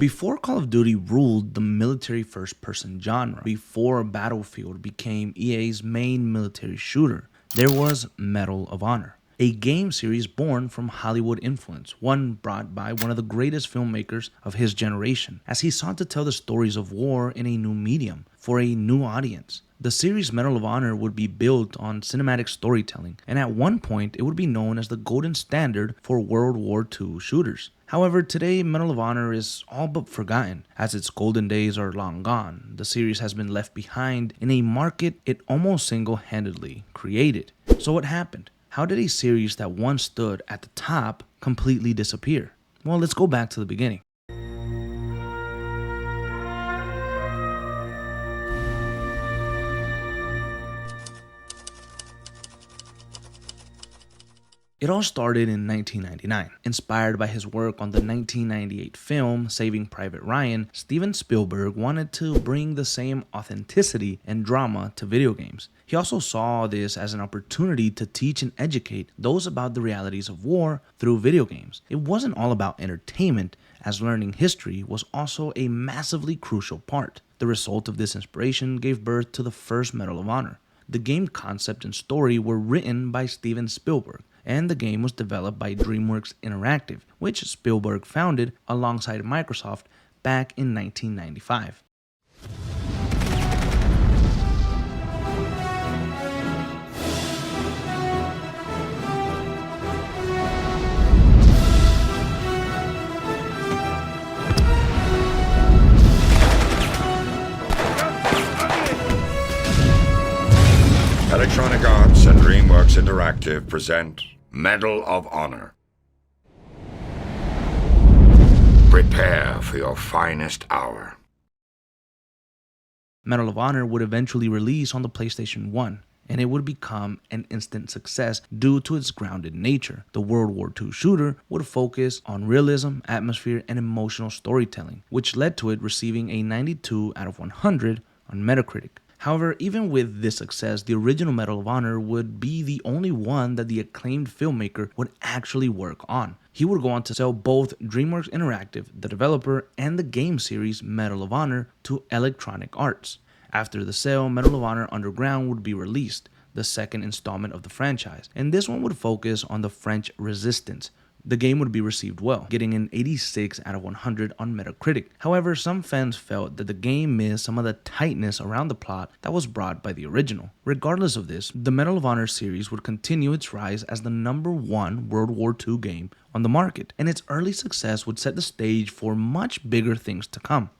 Before Call of Duty ruled the military first-person genre, before Battlefield became EA's main military shooter, there was Medal of Honor, a game series born from Hollywood influence, one brought by one of the greatest filmmakers of his generation, as he sought to tell the stories of war in a new medium, for a new audience. The series Medal of Honor would be built on cinematic storytelling, and at one point it would be known as the golden standard for World War II shooters. However, today Medal of Honor is all but forgotten, as its golden days are long gone. The series has been left behind in a market it almost single-handedly created. So what happened? How did a series that once stood at the top completely disappear? Well, let's go back to the beginning. It all started in 1999. Inspired by his work on the 1998 film Saving Private Ryan, Steven Spielberg wanted to bring the same authenticity and drama to video games. He also saw this as an opportunity to teach and educate those about the realities of war through video games. It wasn't all about entertainment, as learning history was also a massively crucial part. The result of this inspiration gave birth to the first Medal of Honor. The game concept and story were written by Steven Spielberg, and the game was developed by DreamWorks Interactive, which Spielberg founded alongside Microsoft back in 1995. Electronic Arts and DreamWorks Interactive present Medal of Honor. Prepare for your finest hour. Medal of Honor would eventually release on the PlayStation 1, and it would become an instant success due to its grounded nature. The World War II shooter would focus on realism, atmosphere, and emotional storytelling, which led to it receiving a 92 out of 100 on Metacritic. However, even with this success, the original Medal of Honor would be the only one that the acclaimed filmmaker would actually work on. He would go on to sell both DreamWorks Interactive, the developer, and the game series Medal of Honor to Electronic Arts. After the sale, Medal of Honor Underground would be released, the second installment of the franchise, and this one would focus on the French resistance. The game would be received well, getting an 86 out of 100 on Metacritic. However, some fans felt that the game missed some of the tightness around the plot that was brought by the original. Regardless of this, the Medal of Honor series would continue its rise as the #1 World War II game on the market, and its early success would set the stage for much bigger things to come.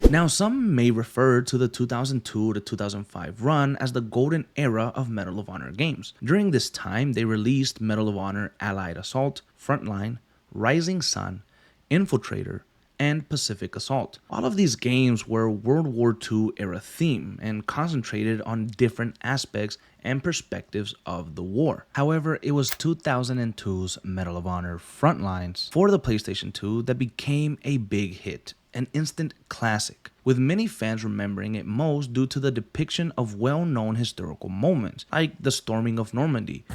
Now, some may refer to the 2002 to 2005 run as the golden era of Medal of Honor games. During this time, they released Medal of Honor Allied Assault, Frontline, Rising Sun, Infiltrator, and Pacific Assault. All of these games were World War II era theme and concentrated on different aspects and perspectives of the war. However, it was 2002's Medal of Honor Frontlines for the PlayStation 2 that became a big hit. An instant classic, with many fans remembering it most due to the depiction of well-known historical moments, like the storming of Normandy.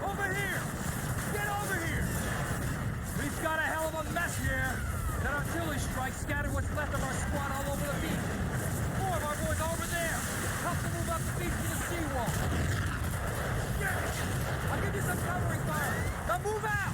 Over here! Get over here! We've got a hell of a mess here! That artillery strike scattered what's left of our squad all over the beach. 4 of our boys are over there! Help them move up the beach to the seawall! I'll give you some covering fire! Now move out!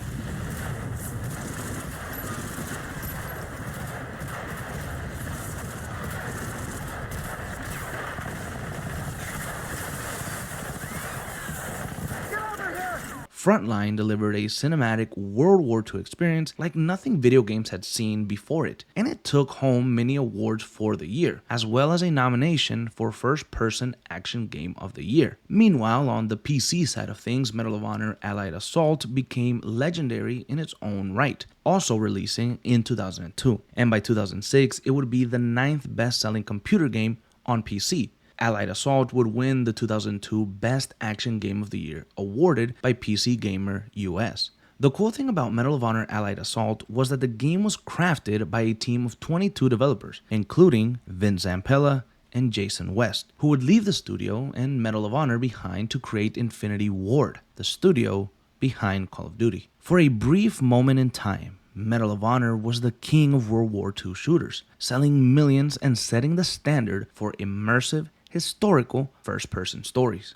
Frontline delivered a cinematic World War II experience like nothing video games had seen before it, and it took home many awards for the year, as well as a nomination for First-Person Action Game of the Year. Meanwhile, on the PC side of things, Medal of Honor Allied Assault became legendary in its own right, also releasing in 2002, and by 2006 it would be the 9th best-selling computer game on PC. Allied Assault would win the 2002 Best Action Game of the Year, awarded by PC Gamer US. The cool thing about Medal of Honor Allied Assault was that the game was crafted by a team of 22 developers, including Vince Zampella, and Jason West, who would leave the studio and Medal of Honor behind to create Infinity Ward, the studio behind Call of Duty. For a brief moment in time, Medal of Honor was the king of World War II shooters, selling millions and setting the standard for immersive, historical first-person stories.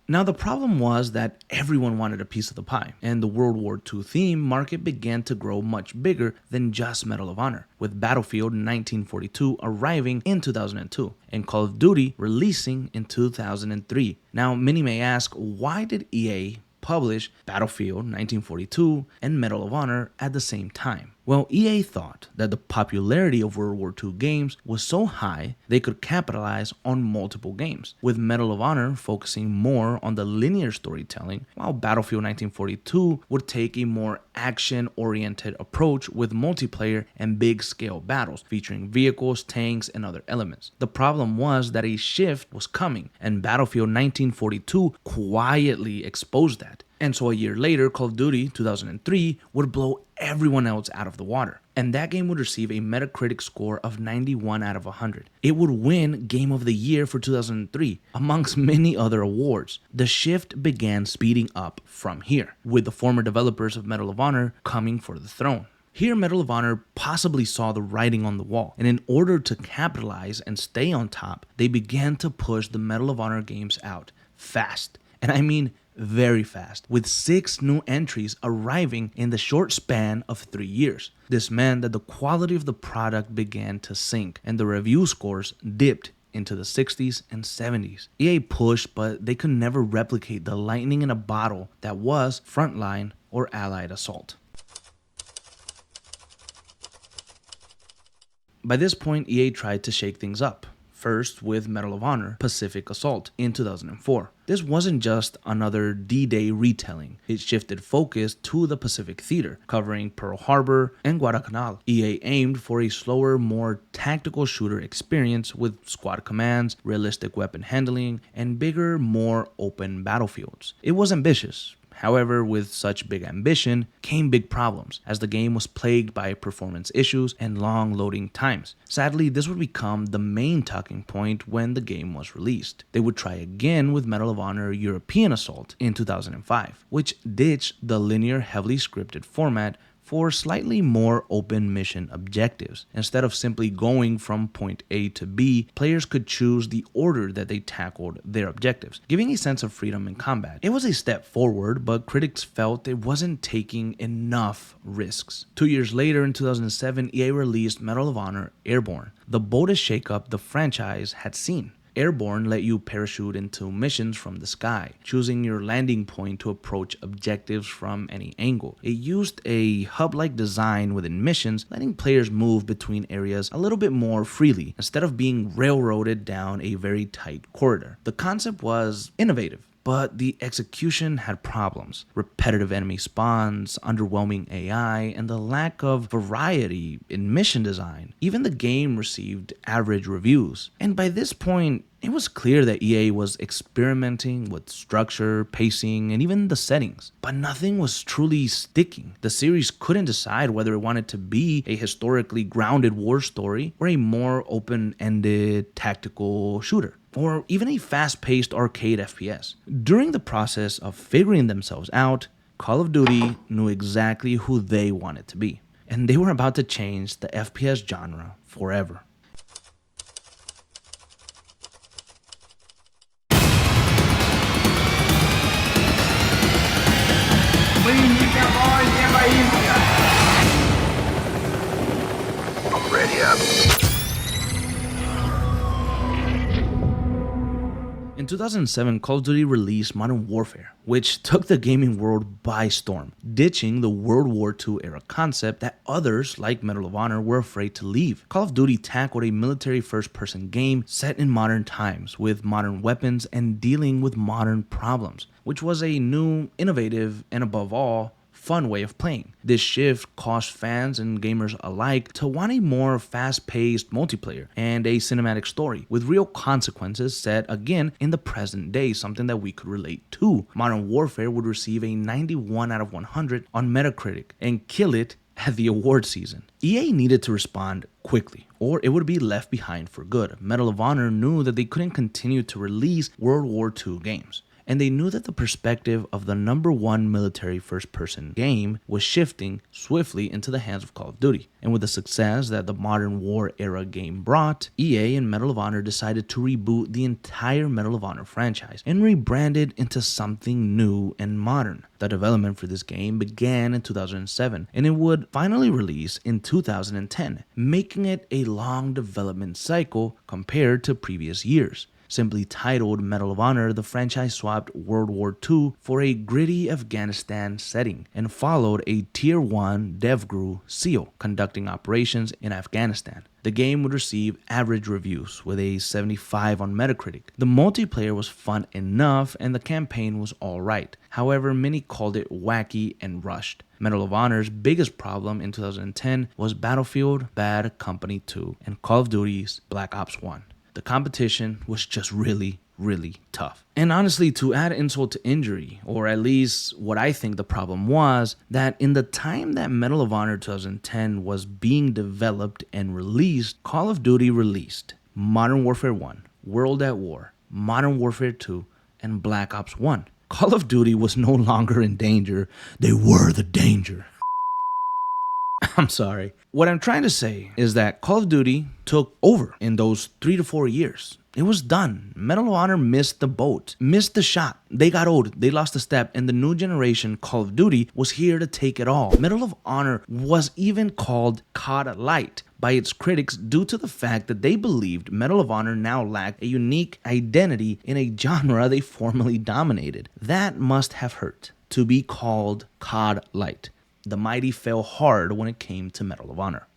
Now, the problem was that everyone wanted a piece of the pie, and the World War II theme market began to grow much bigger than just Medal of Honor, with Battlefield 1942 arriving in 2002 and Call of Duty releasing in 2003. Now, many may ask, why did EA publish Battlefield 1942 and Medal of Honor at the same time? Well, EA thought that the popularity of World War II games was so high they could capitalize on multiple games, with Medal of Honor focusing more on the linear storytelling, while Battlefield 1942 would take a more action-oriented approach with multiplayer and big-scale battles featuring vehicles, tanks, and other elements. The problem was that a shift was coming, and Battlefield 1942 quietly exposed that. And so a year later, Call of Duty 2003 would blow everyone else out of the water. And that game would receive a Metacritic score of 91 out of 100. It would win Game of the Year for 2003, amongst many other awards. The shift began speeding up from here, with the former developers of Medal of Honor coming for the throne. Here, Medal of Honor possibly saw the writing on the wall, and in order to capitalize and stay on top, they began to push the Medal of Honor games out fast. And I mean very fast, with 6 new entries arriving in the short span of 3 years. This meant that the quality of the product began to sink, and the review scores dipped into the 60s and 70s. EA pushed, but they could never replicate the lightning in a bottle that was Frontline or Allied Assault. By this point, EA tried to shake things up. First with Medal of Honor Pacific Assault in 2004. This wasn't just another D-Day retelling. It shifted focus to the Pacific Theater, covering Pearl Harbor and Guadalcanal. EA aimed for a slower, more tactical shooter experience with squad commands, realistic weapon handling, and bigger, more open battlefields. It was ambitious. However, with such big ambition came big problems, as the game was plagued by performance issues and long loading times. Sadly, this would become the main talking point when the game was released. They would try again with Medal of Honor European Assault in 2005, which ditched the linear, heavily scripted format for slightly more open mission objectives. Instead of simply going from point A to B, players could choose the order that they tackled their objectives, giving a sense of freedom in combat. It was a step forward, but critics felt it wasn't taking enough risks. 2 years later, in 2007, EA released Medal of Honor Airborne, the boldest shakeup the franchise had seen. Airborne let you parachute into missions from the sky, choosing your landing point to approach objectives from any angle. It used a hub-like design within missions, letting players move between areas a little bit more freely, instead of being railroaded down a very tight corridor. The concept was innovative, but the execution had problems. Repetitive enemy spawns, underwhelming AI, and the lack of variety in mission design. Even the game received average reviews. And by this point, it was clear that EA was experimenting with structure, pacing, and even the settings. But nothing was truly sticking. The series couldn't decide whether it wanted to be a historically grounded war story or a more open-ended tactical shooter, or even a fast-paced arcade FPS. During the process of figuring themselves out, Call of Duty knew exactly who they wanted to be, and they were about to change the FPS genre forever. Ready up. In 2007, Call of Duty released Modern Warfare, which took the gaming world by storm, ditching the World War II era concept that others, like Medal of Honor, were afraid to leave. Call of Duty tackled a military first-person game set in modern times, with modern weapons and dealing with modern problems, which was a new, innovative, and above all, fun way of playing. This shift caused fans and gamers alike to want a more fast-paced multiplayer and a cinematic story with real consequences set again in the present day, something that we could relate to. Modern Warfare would receive a 91 out of 100 on Metacritic and kill it at the award season. EA needed to respond quickly, or it would be left behind for good. Medal of Honor knew that they couldn't continue to release World War II games, and they knew that the perspective of the #1 military first-person game was shifting swiftly into the hands of Call of Duty. And with the success that the modern war era game brought, EA and Medal of Honor decided to reboot the entire Medal of Honor franchise and rebrand it into something new and modern. The development for this game began in 2007, and it would finally release in 2010, making it a long development cycle compared to previous years. Simply titled Medal of Honor, the franchise swapped World War II for a gritty Afghanistan setting and followed a Tier 1 DevGru SEAL conducting operations in Afghanistan. The game would receive average reviews with a 75 on Metacritic. The multiplayer was fun enough and the campaign was alright. However, many called it wacky and rushed. Medal of Honor's biggest problem in 2010 was Battlefield, Bad Company 2, and Call of Duty's Black Ops 1. The competition was just really tough. And honestly, to add insult to injury, or at least what I think the problem was, that in the time that Medal of Honor 2010 was being developed and released, Call of Duty released Modern Warfare 1, World at War, Modern Warfare 2, and Black Ops 1. Call of Duty was no longer in danger, they were the danger. I'm sorry. What I'm trying to say is that Call of Duty took over in those 3 to 4 years. It was done. Medal of Honor missed the boat, missed the shot. They got old, they lost a step, and the new generation Call of Duty was here to take it all. Medal of Honor was even called COD Light by its critics due to the fact that they believed Medal of Honor now lacked a unique identity in a genre they formerly dominated. That must have hurt to be called COD Light. The mighty fell hard when it came to Medal of Honor.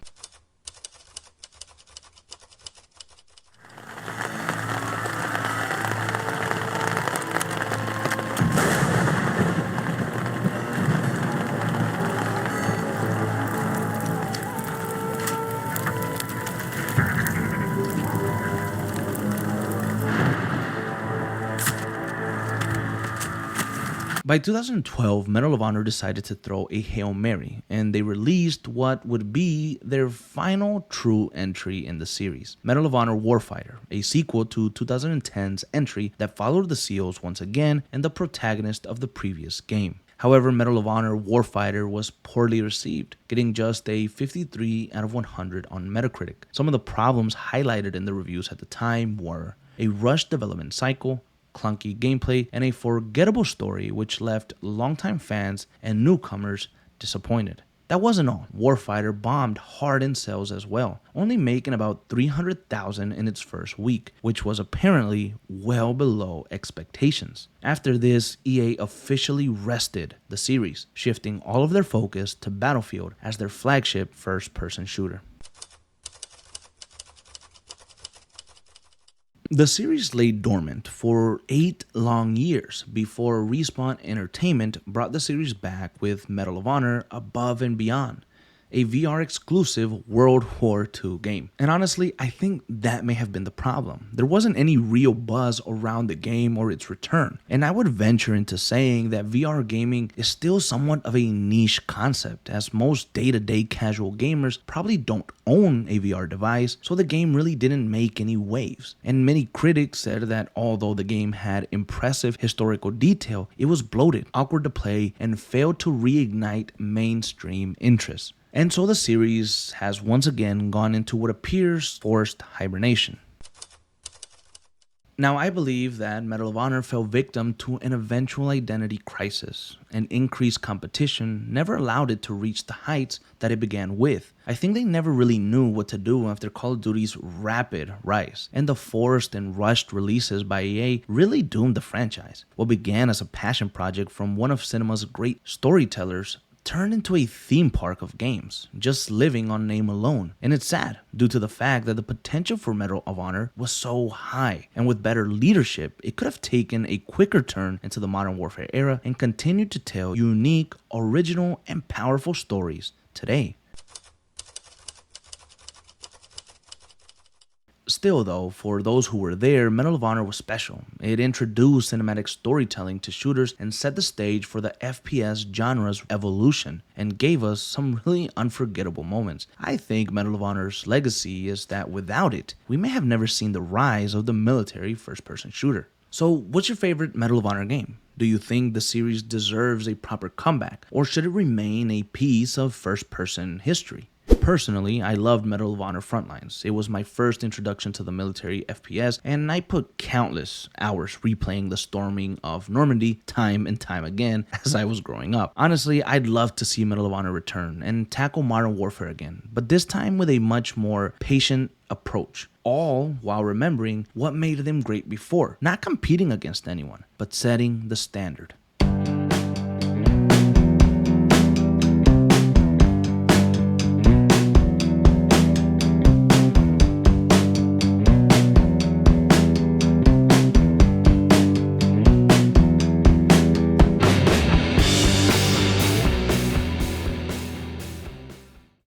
By 2012, Medal of Honor decided to throw a Hail Mary, and they released what would be their final true entry in the series, Medal of Honor Warfighter, a sequel to 2010's entry that followed the SEALs once again and the protagonist of the previous game. However, Medal of Honor Warfighter was poorly received, getting just a 53 out of 100 on Metacritic. Some of the problems highlighted in the reviews at the time were a rushed development cycle, clunky gameplay, and a forgettable story which left longtime fans and newcomers disappointed. That wasn't all. Warfighter bombed hard in sales as well, only making about 300,000 in its first week, which was apparently well below expectations. After this, EA officially rested the series, shifting all of their focus to Battlefield as their flagship first-person shooter. The series lay dormant for 8 long years before Respawn Entertainment brought the series back with Medal of Honor Above and Beyond, a VR-exclusive World War II game. And honestly, I think that may have been the problem. There wasn't any real buzz around the game or its return. And I would venture into saying that VR gaming is still somewhat of a niche concept, as most day-to-day casual gamers probably don't own a VR device, so the game really didn't make any waves. And many critics said that although the game had impressive historical detail, it was bloated, awkward to play, and failed to reignite mainstream interest. And so the series has once again gone into what appears forced hibernation. Now, I believe that Medal of Honor fell victim to an eventual identity crisis, and increased competition never allowed it to reach the heights that it began with. I think they never really knew what to do after Call of Duty's rapid rise, and the forced and rushed releases by EA really doomed the franchise. What began as a passion project from one of cinema's great storytellers turned into a theme park of games, just living on name alone. And it's sad, due to the fact that the potential for Medal of Honor was so high, and with better leadership, it could have taken a quicker turn into the Modern Warfare era and continued to tell unique, original, and powerful stories today. Still though, for those who were there, Medal of Honor was special. It introduced cinematic storytelling to shooters and set the stage for the FPS genre's evolution and gave us some really unforgettable moments. I think Medal of Honor's legacy is that without it, we may have never seen the rise of the military first-person shooter. So, what's your favorite Medal of Honor game? Do you think the series deserves a proper comeback, or should it remain a piece of first-person history? Personally, I loved Medal of Honor Frontlines. It was my first introduction to the military FPS, and I put countless hours replaying the storming of Normandy time and time again as I was growing up. Honestly, I'd love to see Medal of Honor return and tackle modern warfare again, but this time with a much more patient approach, all while remembering what made them great before, not competing against anyone, but setting the standard.